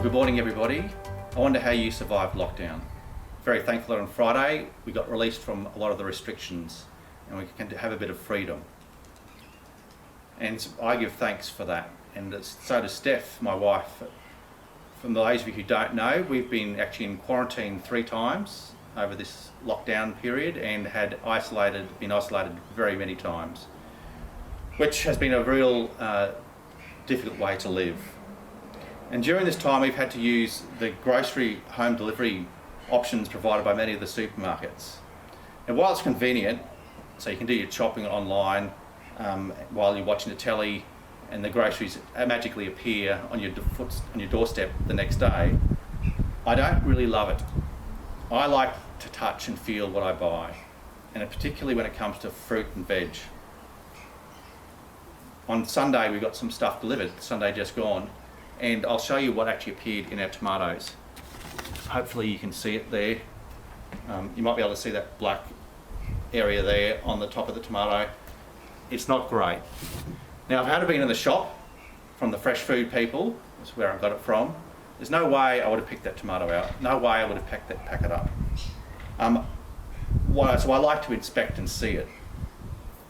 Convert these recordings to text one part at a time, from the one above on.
Good morning, everybody. I wonder how you survived lockdown. Very thankful that on Friday we got released from a lot of the restrictions and we can have a bit of freedom. And I give thanks for that. And so does Steph, my wife. For those of you who don't know, we've been actually in quarantine 3 times over this lockdown period and been isolated very many times, which has been a real difficult way to live. And during this time we've had to use the grocery home delivery options provided by many of the supermarkets. And while it's convenient, so you can do your shopping online while you're watching the telly and the groceries magically appear on your doorstep the next day, I don't really love it. I like to touch and feel what I buy, and particularly when it comes to fruit and veg. On Sunday we got some stuff delivered, Sunday just gone, and I'll show you what actually appeared in our tomatoes. Hopefully you can see it there. You might be able to see that black area there on the top of the tomato. It's not great. Now I've had it been in the shop from the fresh food people, that's where I got it from. There's no way I would have picked that tomato out. No way I would have pack it up. So I like to inspect and see it.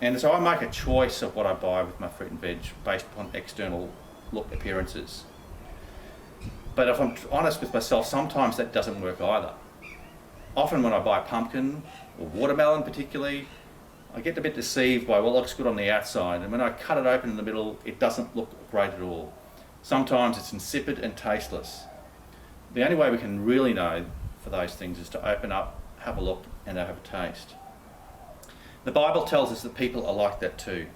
And so I make a choice of what I buy with my fruit and veg based upon external look appearances. But if I'm honest with myself, sometimes that doesn't work either. Often when I buy pumpkin, or watermelon particularly, I get a bit deceived by what looks good on the outside, and when I cut it open in the middle, it doesn't look great at all. Sometimes it's insipid and tasteless. The only way we can really know for those things is to open up, have a look, and have a taste. The Bible tells us that people are like that too.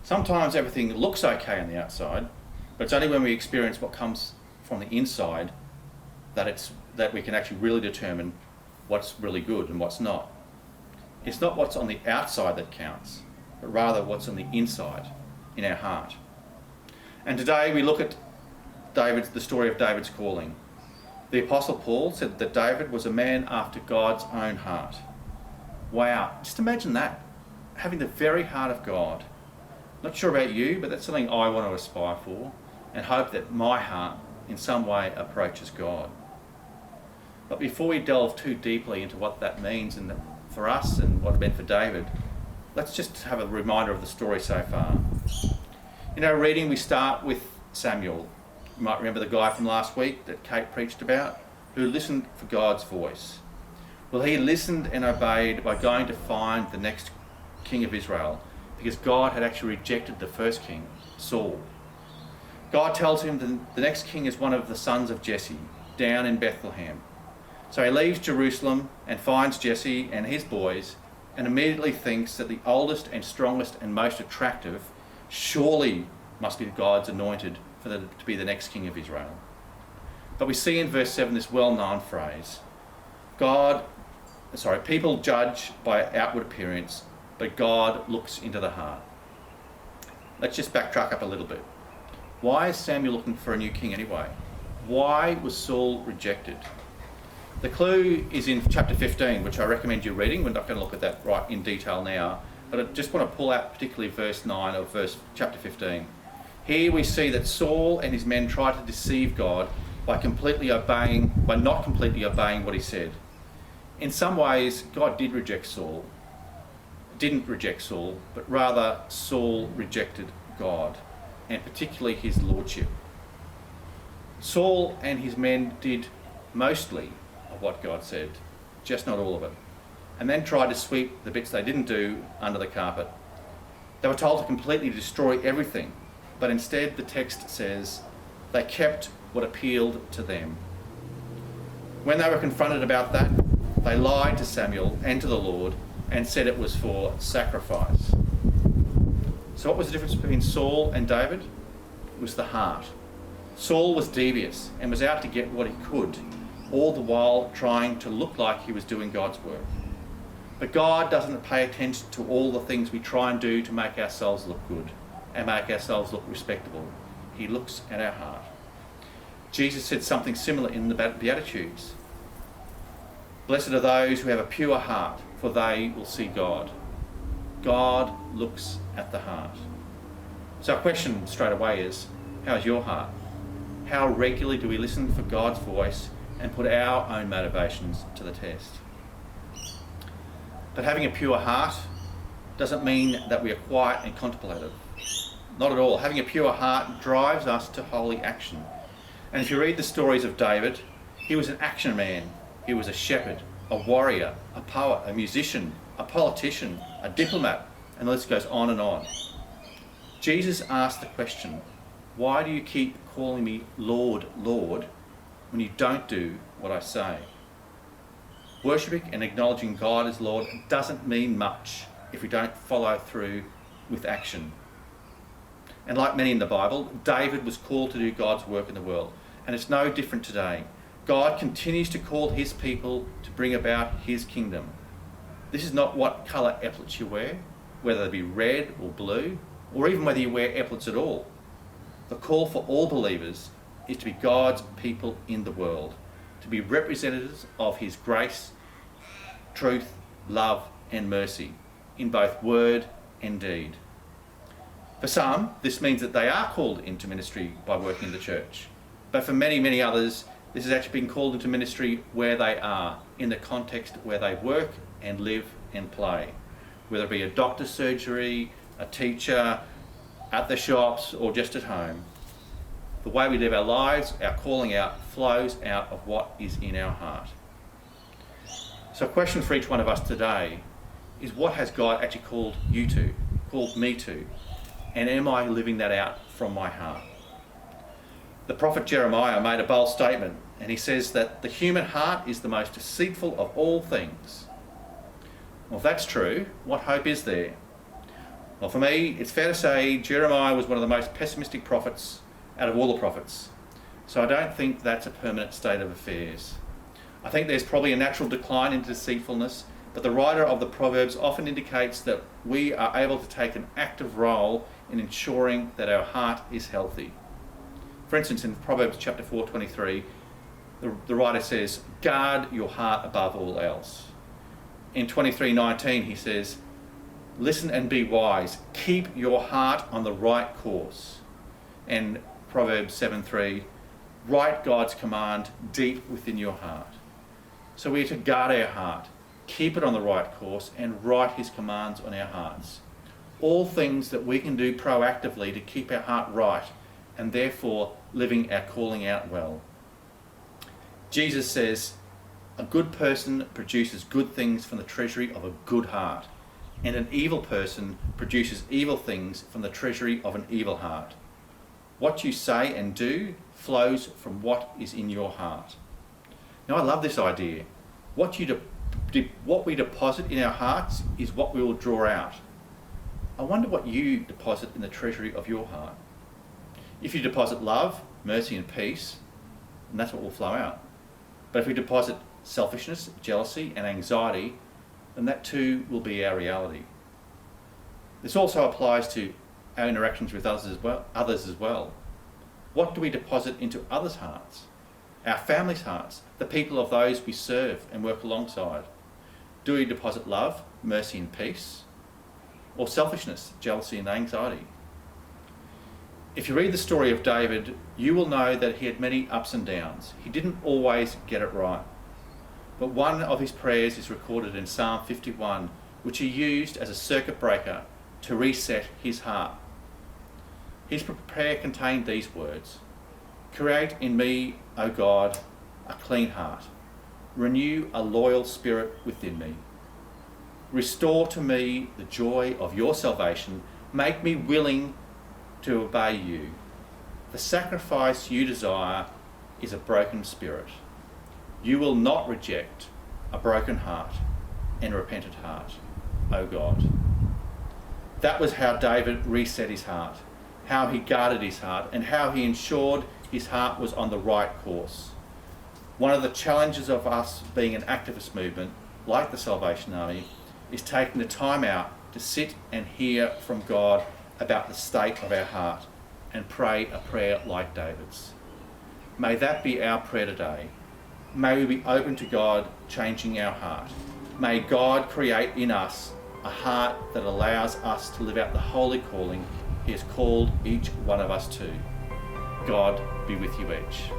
Sometimes everything looks okay on the outside, but it's only when we experience what comes from the inside that we can actually really determine what's really good and what's not. It's not what's on the outside that counts, but rather what's on the inside, in our heart. And today we look at the story of David's calling. The Apostle Paul said that David was a man after God's own heart. Wow, just imagine that, having the very heart of God. Not sure about you, but that's something I want to aspire for and hope that my heart in some way approaches God. But before we delve too deeply into what that means for us and what it meant for David, let's just have a reminder of the story so far. In our reading, we start with Samuel. You might remember the guy from last week that Kate preached about, who listened for God's voice. Well, he listened and obeyed by going to find the next king of Israel, because God had actually rejected the first king, Saul. God tells him that the next king is one of the sons of Jesse, down in Bethlehem. So he leaves Jerusalem and finds Jesse and his boys and immediately thinks that the oldest and strongest and most attractive surely must be God's anointed to be the next king of Israel. But we see in verse 7 this well-known phrase, people judge by outward appearance, but God looks into the heart. Let's just backtrack up a little bit. Why is Samuel looking for a new king anyway? Why was Saul rejected? The clue is in chapter 15, which I recommend you reading. We're not going to look at that right in detail now, but I just want to pull out particularly verse 9 of chapter 15. Here we see that Saul and his men tried to deceive God by not completely obeying what he said. In some ways, God didn't reject Saul, but rather Saul rejected God, and particularly his lordship. Saul and his men did mostly of what God said, just not all of it, and then tried to sweep the bits they didn't do under the carpet. They were told to completely destroy everything, but instead the text says they kept what appealed to them. When they were confronted about that, they lied to Samuel and to the Lord and said it was for sacrifice. So what was the difference between Saul and David? It was the heart. Saul was devious and was out to get what he could, all the while trying to look like he was doing God's work. But God doesn't pay attention to all the things we try and do to make ourselves look good and make ourselves look respectable. He looks at our heart. Jesus said something similar in the Beatitudes. Blessed are those who have a pure heart, for they will see God. God looks at the heart. So our question straight away is, how's your heart? How regularly do we listen for God's voice and put our own motivations to the test? But having a pure heart doesn't mean that we are quiet and contemplative. Not at all. Having a pure heart drives us to holy action. And if you read the stories of David, he was an action man. He was a shepherd, a warrior, a poet, a musician, a politician, a diplomat, and the list goes on and on. Jesus asked the question, why do you keep calling me Lord, Lord, when you don't do what I say? Worshipping and acknowledging God as Lord doesn't mean much if we don't follow through with action. And like many in the Bible, David was called to do God's work in the world. And it's no different today. God continues to call his people to bring about his kingdom. This is not what colour epaulets you wear, whether they be red or blue, or even whether you wear epaulets at all. The call for all believers is to be God's people in the world, to be representatives of his grace, truth, love and mercy, in both word and deed. For some, this means that they are called into ministry by working in the church. But for many, many others, this has actually been called into ministry where they are, in the context where they work and live and play. Whether it be a doctor's surgery, a teacher, at the shops, or just at home. The way we live our lives, our calling out, flows out of what is in our heart. So a question for each one of us today is, what has God actually called you to, called me to? And am I living that out from my heart? The prophet Jeremiah made a bold statement, and he says that the human heart is the most deceitful of all things. Well, if that's true, what hope is there? Well, for me, it's fair to say Jeremiah was one of the most pessimistic prophets out of all the prophets. So I don't think that's a permanent state of affairs. I think there's probably a natural decline into deceitfulness, but the writer of the Proverbs often indicates that we are able to take an active role in ensuring that our heart is healthy. For instance, in Proverbs chapter 4:23, the writer says, guard your heart above all else. In 23:19 he says, listen and be wise, keep your heart on the right course. And Proverbs 7:3, write God's command deep within your heart. So we are to guard our heart, keep it on the right course, and write his commands on our hearts. All things that we can do proactively to keep our heart right, and therefore living our calling out well. Jesus says, a good person produces good things from the treasury of a good heart, and an evil person produces evil things from the treasury of an evil heart. What you say and do flows from what is in your heart. Now, I love this idea. What we deposit in our hearts is what we will draw out. I wonder what you deposit in the treasury of your heart. If you deposit love, mercy and peace, then that's what will flow out. But if we deposit selfishness, jealousy and anxiety, then that too will be our reality. This also applies to our interactions with others as well. What do we deposit into others' hearts? Our families' hearts, the people of those we serve and work alongside. Do we deposit love, mercy and peace? Or selfishness, jealousy and anxiety? If you read the story of David, you will know that he had many ups and downs. He didn't always get it right. But one of his prayers is recorded in Psalm 51, which he used as a circuit breaker to reset his heart. His prayer contained these words, create in me, O God, a clean heart. Renew a loyal spirit within me. Restore to me the joy of your salvation. Make me willing to obey you. The sacrifice you desire is a broken spirit. You will not reject a broken heart and repentant heart, O God. That was how David reset his heart, how he guarded his heart, and how he ensured his heart was on the right course. One of the challenges of us being an activist movement, like the Salvation Army, is taking the time out to sit and hear from God about the state of our heart and pray a prayer like David's. May that be our prayer today. May we be open to God changing our heart. May God create in us a heart that allows us to live out the holy calling he has called each one of us to. God be with you each.